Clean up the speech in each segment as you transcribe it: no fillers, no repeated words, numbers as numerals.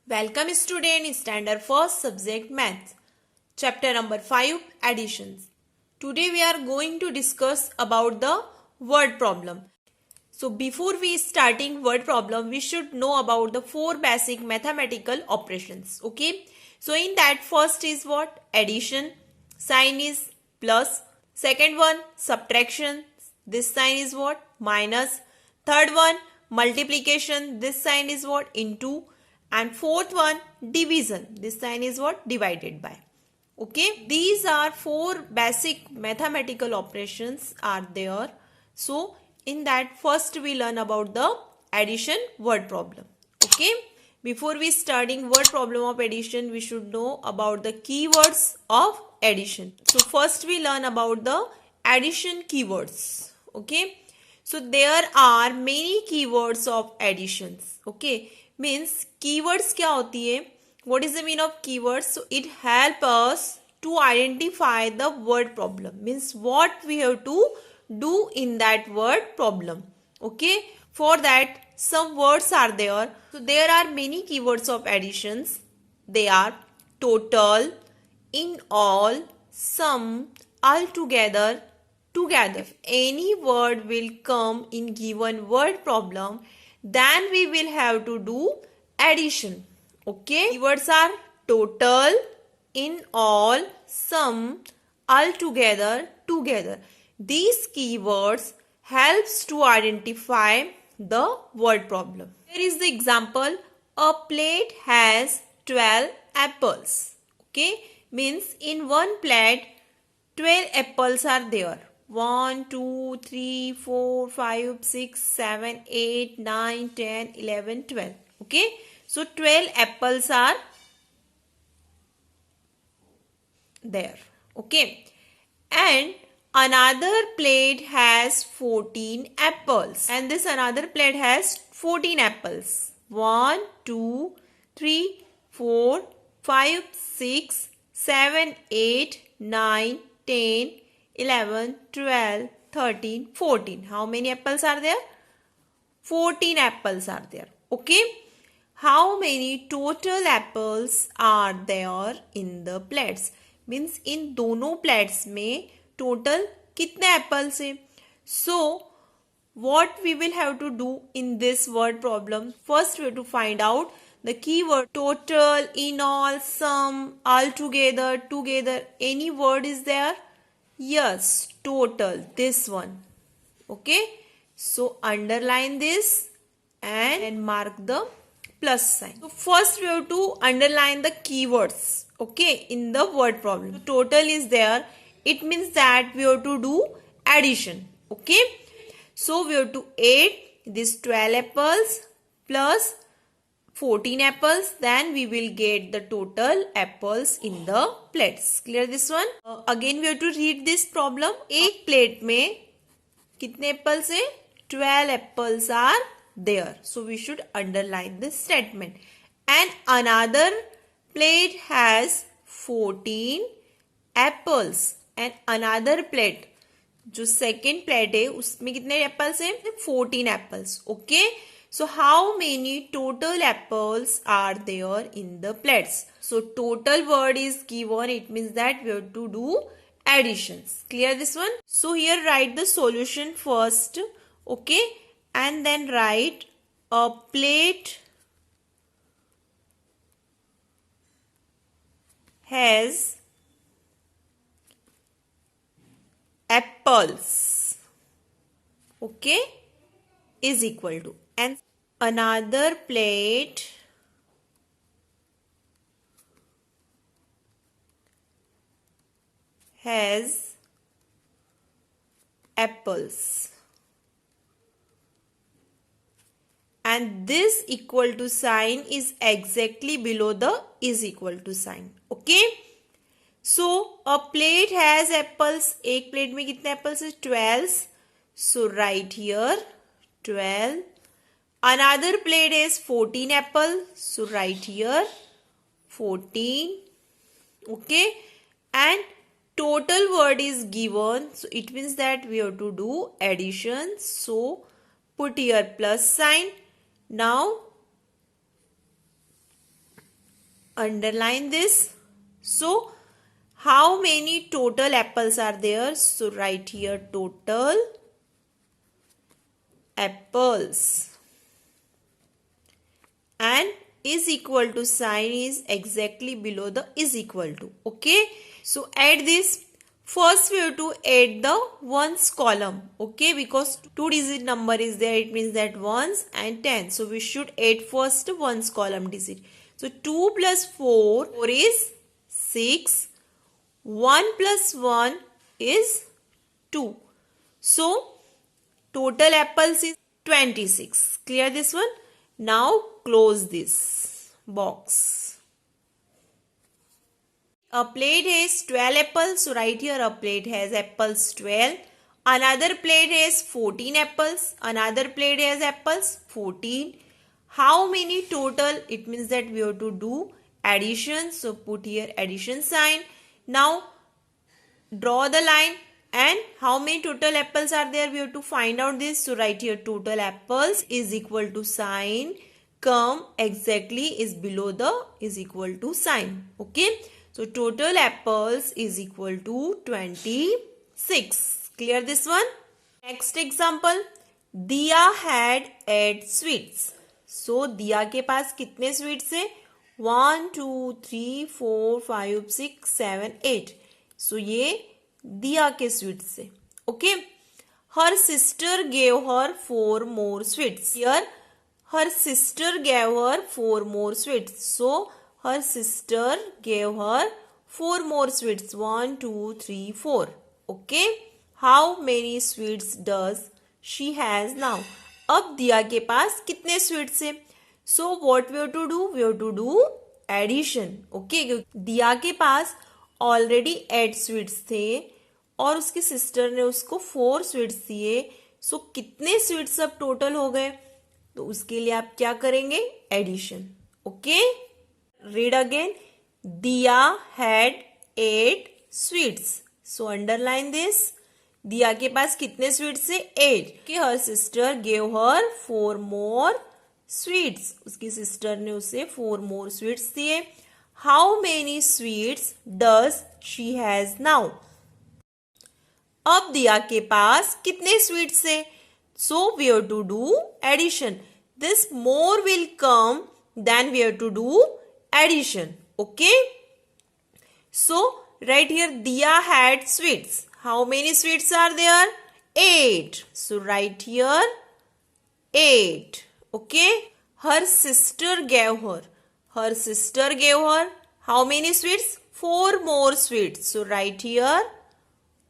Welcome student, standard first subject maths. Chapter number 5 additions. Today we are going to discuss about the word problem. So before we starting word problem, we should know about the four basic mathematical operations. Okay. So in that first is what? Addition. Sign is plus. Second one subtraction. This sign is what? Minus. Third one multiplication. This sign is what? Into. And fourth one division. This sign is what? Divided by. Okay. These are four basic mathematical operations are there. So in that first we learn about the addition word problem. Okay. Before we starting word problem of addition, we should know about the keywords of addition. So first we learn about the addition keywords. Okay. So there are many keywords of additions. Okay. Means keywords क्या होती है? What is the meaning of keywords? So it help us to identify the word problem. Means what we have to do in that word problem. Okay. For that some words are there. So there are many keywords of additions. They are total, in all, sum, altogether, together. If any word will come in given word problem, then we will have to do addition. Okay. Keywords are total, in all, sum, altogether, together. These keywords helps to identify the word problem. Here is the example. A plate has 12 apples. Okay. Means in one plate 12 apples are there. 1, 2, 3, 4, 5, 6, 7, 8, 9, 10, 11, 12. Okay. So 12 apples are there. Okay. And another plate has 14 apples. And this another plate has 14 apples. 1, 2, 3, 4, 5, 6, 7, 8, 9, 10, 11, 12, 13, 14. How many apples are there? 14 apples are there. Okay. How many total apples are there in the plates? Means in दोनों plates में total कितने apples है? So what we will have to do in this word problem? First we have to find out the keyword total, in all, sum, altogether, together. Any word is there? Yes, total, this one. Okay. So underline this and mark the plus sign. So first we have to underline the keywords. Okay. In the word problem. So total is there. It means that we have to do addition. Okay. So we have to add this 12 apples plus 14 apples, then we will get the total apples in the plates. Clear this one? Again we have to read this problem. एक plate में कितने apples है? 12 apples are there. So we should underline this statement. And another plate has 14 apples. And another plate, जो second plate है उसमें कितने apples है? 14 apples. Okay. So how many total apples are there in the plates? So total word is given. It means that we have to do additions. Clear this one? So here write the solution first. Okay. And then write a plate has apples. Okay. Is equal to. And another plate has apples. And this equal to sign is exactly below the is equal to sign. Okay. So a plate has apples. एक plate में कितने apples है? 12. So write here 12. Another plate is 14 apple. So write here 14. Okay. And total word is given. So it means that we have to do addition. So put here plus sign. Now underline this. So how many total apples are there? So write here total apples, and is equal to sign is exactly below the is equal to. Okay, so add this. First we have to add the ones column. Okay, because two digit number is there, it means that ones and 10. So we should add first ones column digit. So 2 plus 4 is 6. 1 plus 1 is 2. So total apples is 26. Clear this one? Now close this box. A plate has 12 apples. So right here a plate has apples 12. Another plate has 14 apples. Another plate has apples 14. How many total? It means that we have to do addition. So put here addition sign. Now draw the line. And how many total apples are there? We have to find out this. So write here total apples is equal to sign. Come exactly is below the is equal to sign. Okay. So total apples is equal to 26. Clear this one? Next example. Diya had 8 sweets. So दिया के पास कितने sweets है? 1, 2, 3, 4, 5, 6, 7, 8. So ये दिया के sweets है. Okay. Her sister gave her 4 more sweets. Here her sister gave her 4 more sweets. So her sister gave her 4 more sweets. 1, 2, 3, 4. Okay. How many sweets does she has now? अब दिया के पास कितने sweets है? So what we have to do? We have to do addition. Okay, Diya के पास already 8 sweets थे और उसकी sister ने उसको 4 स्वीट्स दिए. सो कितने स्वीट्स अब टोटल हो गए? तो उसके लिए आप क्या करेंगे? Addition. Okay, read again. Diya had 8 sweets. So underline this. Diya के पास कितने स्वीट्स है? 8. कि हर sister gave her 4 more sweets. उसकी सिस्टर ने उसे 4 मोर स्वीट्स दिए. How many sweets does she has now? अब दिया के पास कितने स्वीट्स है? So we have to do addition. This more will come, then we have to do addition. Okay, so right here Diya had sweets. How many sweets are there? 8. So write here 8. Okay. Her sister gave her. Her sister gave her how many sweets? 4 more sweets. So write here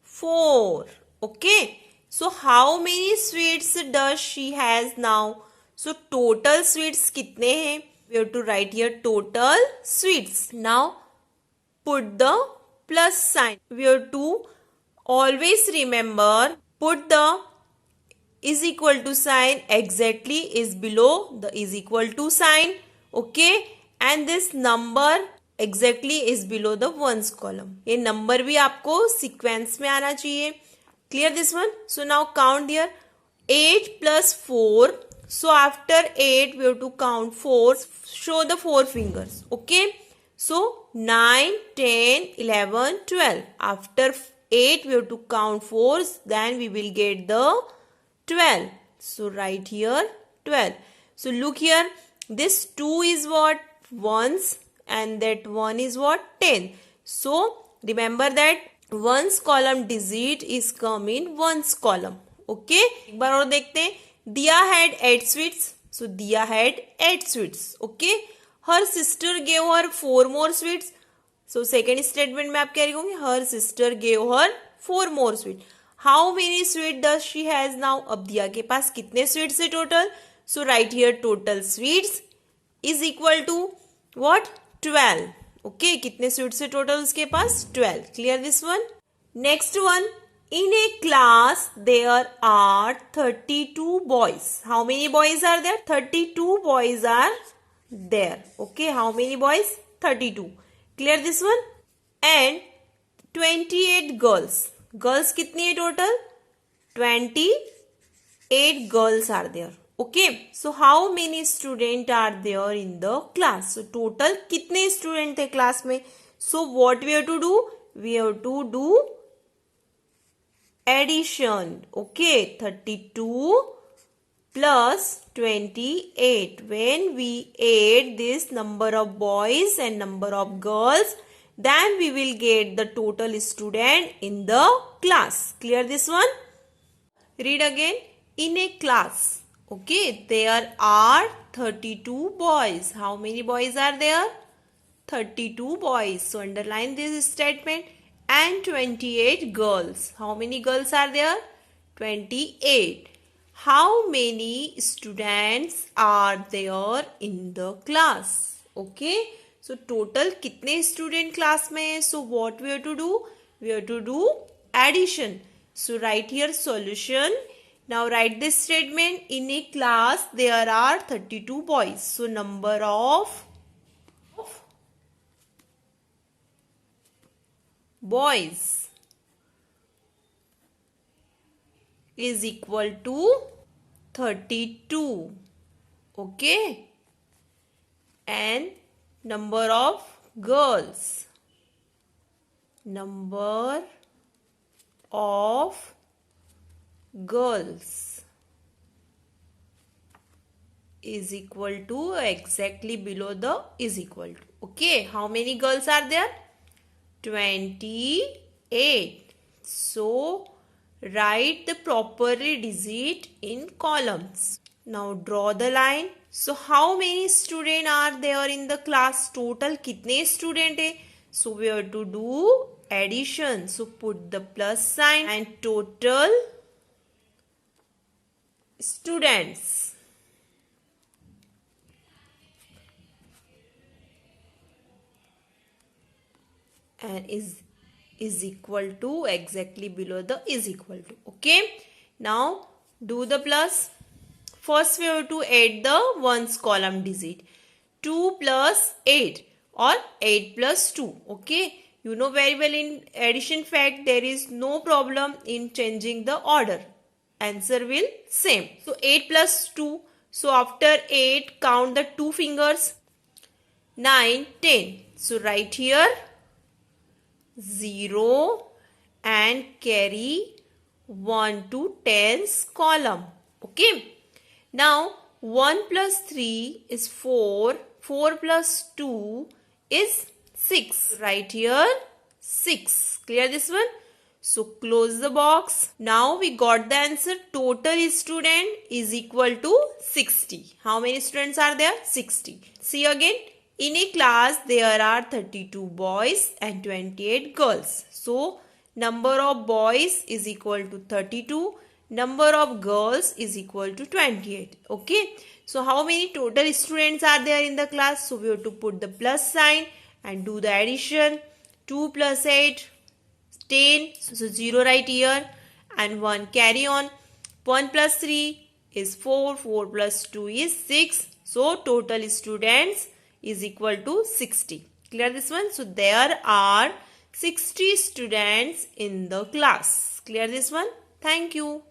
4. Okay. So how many sweets does she has now? So total sweets कितने हैं? We have to write here total sweets. Now put the plus sign. We have to always remember put the is equal to sign exactly is below the is equal to sign. Okay, and this number exactly is below the ones column. ये number भी आपको sequence में आना चाहिए. Clear this one? So now count here. 8 plus 4. So after 8 we have to count 4. Show the 4 fingers. Okay. So 9, 10, 11, 12. After 8 we have to count 4s. Then we will get the 12. So write here 12. So look here. This 2 is what? Ones. And that 1 is what? 10. So remember that ones column digit is come in ones column. Okay. एक बार और देखते हैं. Diya had 8 sweets. So Diya had 8 sweets. Okay. Her sister gave her 4 more sweets. So second statement में आप क्या लिखोगे? Her sister gave her 4 more sweets. How many sweets does she has now? अब दिया के पास कितने sweets है total? So write here total sweets is equal to what? 12. Okay, कितने sweets है total उसके पास? 12. Clear this one? Next one. In a class there are 32 boys. How many boys are there? 32 boys are there. Okay, how many boys? 32. Clear this one? And 28 girls. Girls कितनी है total? 28 girls are there. Okay, so how many students are there in the class? So total कितने student थे class में? So what we have to do? We have to do addition. Okay, 32 plus 28. When we add this number of boys and number of girls, then we will get the total student in the class. Clear this one? Read again. In a class, okay, there are 32 boys. How many boys are there? 32 boys. So underline this statement. And 28 girls. How many girls are there? 28. How many students are there in the class? Okay. So total कितने student class में है? So what we have to do? We have to do addition. So write here solution. Now write this statement. In a class there are 32 boys. So number of boys is equal to 32. Okay. And number of girls. Number of girls is equal to exactly below the is equal to. Okay. How many girls are there? 28. So write the properly digit in columns. Now draw the line. So how many students are there in the class? Total कितने student है? So we have to do addition. So put the plus sign and total students. And is equal to exactly below the is equal to. Okay. Now do the plus. First we have to add the ones column digit. 2 plus 8 or 8 plus 2. Okay. You know very well in addition fact there is no problem in changing the order. Answer will same. So 8 plus 2. So after 8 count the 2 fingers. 9, 10. So write here 0 and carry 1 to 10's column. Okay. Now 1 plus 3 is 4. 4 plus 2 is 6. Right here 6. Clear this one? So close the box. Now we got the answer. Total student is equal to 60. How many students are there? 60. See again. In a class there are 32 boys and 28 girls. So number of boys is equal to 32. Number of girls is equal to 28. Okay. So how many total students are there in the class? So we have to put the plus sign and do the addition. 2 plus 8, 10. So 0 right here and 1 carry on. 1 plus 3 is 4. 4 plus 2 is 6. So total students is equal to 60. Clear this one? So there are 60 students in the class. Clear this one? Thank you.